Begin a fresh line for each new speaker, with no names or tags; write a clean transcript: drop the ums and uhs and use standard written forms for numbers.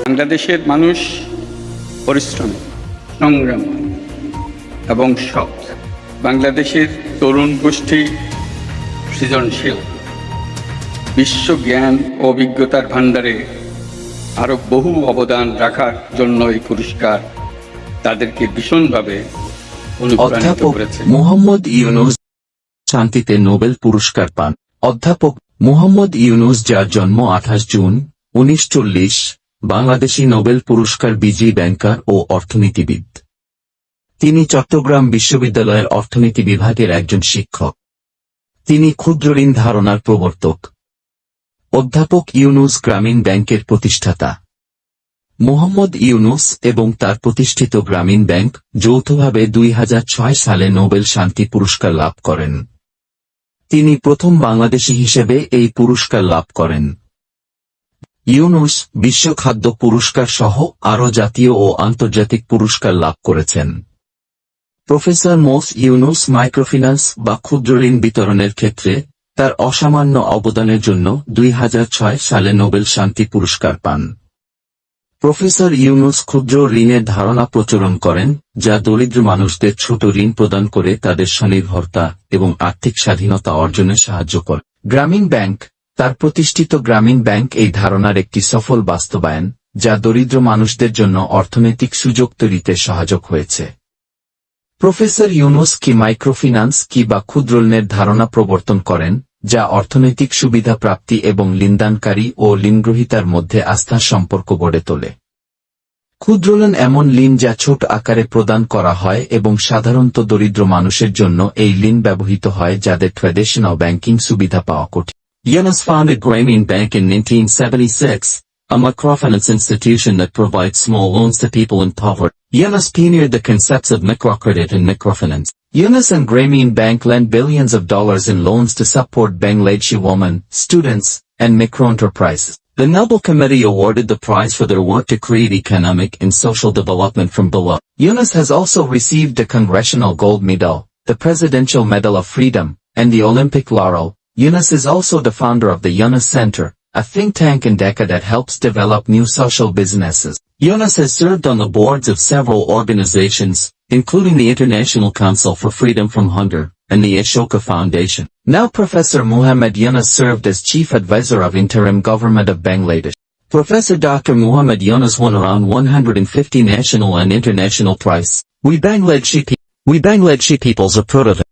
বাংলাদেশের মানুষ পরিশ্রমী, সংগ্রামী এবং সৎ। বাংলাদেশের তরুণ গোষ্ঠী সৃজনশীল। বিশ্ব জ্ঞান ও অভিজ্ঞতার ভাণ্ডারে আরও বহু অবদান রাখার জন্য এই পুরস্কার তাদেরকে ভীষণভাবে অনুপ্রাণিত করেছে।
মোহাম্মদ ইউনূস শান্তিতে নোবেল পুরস্কার পান। অধ্যাপক মোহাম্মদ ইউনূস, যার জন্ম 28 জুন 1940, বাংলাদেশী নোবেল পুরস্কার বিজয়ী ব্যাংকার ও অর্থনীতিবিদ। তিনি চট্টগ্রাম বিশ্ববিদ্যালয়ের অর্থনীতি বিভাগের একজন শিক্ষক। তিনি ক্ষুদ্র ঋণ ধারণার প্রবর্তক। অধ্যাপক ইউনূস গ্রামীণ ব্যাংকের প্রতিষ্ঠাতা। মোহাম্মদ ইউনূস এবং তার প্রতিষ্ঠিত গ্রামীণ ব্যাংক যৌথভাবে 2006 সালে নোবেল শান্তি পুরস্কার লাভ করেন। তিনি প্রথম বাংলাদেশী হিসেবে এই পুরস্কার লাভ করেন। ইউনূস বিশ্ব খাদ্য পুরস্কার সহ আরও জাতীয় ও আন্তর্জাতিক পুরস্কার লাভ করেছেন। প্রফেসর মোস ইউনূস মাইক্রোফিন্যান্স বা ক্ষুদ্র ঋণ বিতরণের ক্ষেত্রে তার অসামান্য অবদানের জন্য 2006 সালে নোবেল শান্তি পুরস্কার পান। প্রফেসর ইউনূস ক্ষুদ্র ঋণের ধারণা প্রচলন করেন, যা দরিদ্র মানুষদের ছোট ঋণ প্রদান করে তাদের স্বনির্ভরতা এবং আর্থিক স্বাধীনতা অর্জনে সাহায্য করে। গ্রামীণ ব্যাংক, তার প্রতিষ্ঠিত গ্রামীণ ব্যাংক এই ধারণার একটি সফল বাস্তবায়ন, যা দরিদ্র মানুষদের জন্য অর্থনৈতিক সুযোগ তৈরিতে সহায়ক হয়েছে। প্রফেসর ইউনূস কি মাইক্রোফিন্যান্স কি বা ক্ষুদ্র ঋণের ধারণা প্রবর্তন করেন, যা অর্থনৈতিক সুবিধা প্রাপ্তি এবং ঋণদানকারী ও ঋণগ্রহীতার মধ্যে আস্থার সম্পর্ক গড়ে তোলে। ক্ষুদ্র ঋণ এমন ঋণ যা ছোট আকারে প্রদান করা হয় এবং সাধারণত দরিদ্র মানুষের জন্য এই ঋণ ব্যবহৃত হয় যাদের ট্র্যাডিশনাল ব্যাংকিং সুবিধা পাওয়া কঠিন। Yunus founded Grameen Bank in 1976, a microfinance institution that provides small loans to people in poverty. Yunus pioneered the concepts of microcredit and microfinance. Yunus and Grameen Bank lent billions of dollars in loans to support Bangladeshi women, students, and microenterprises. The Nobel Committee awarded the prize for their work to create economic and social development from below. Yunus has also received the Congressional Gold Medal, the Presidential Medal of Freedom, and the Olympic Laurel. Yunus is also the founder of the Yunus Center, a think tank in Dhaka that helps develop new social businesses. Yunus has served on the boards of several organizations, including the International Council for Freedom from Hunger, and the Ashoka Foundation. Now Professor Muhammad Yunus served as Chief Advisor of Interim Government of Bangladesh. Professor Dr. Muhammad Yunus won around 150 national and international prizes. We Bangladeshi peoples are proud of him.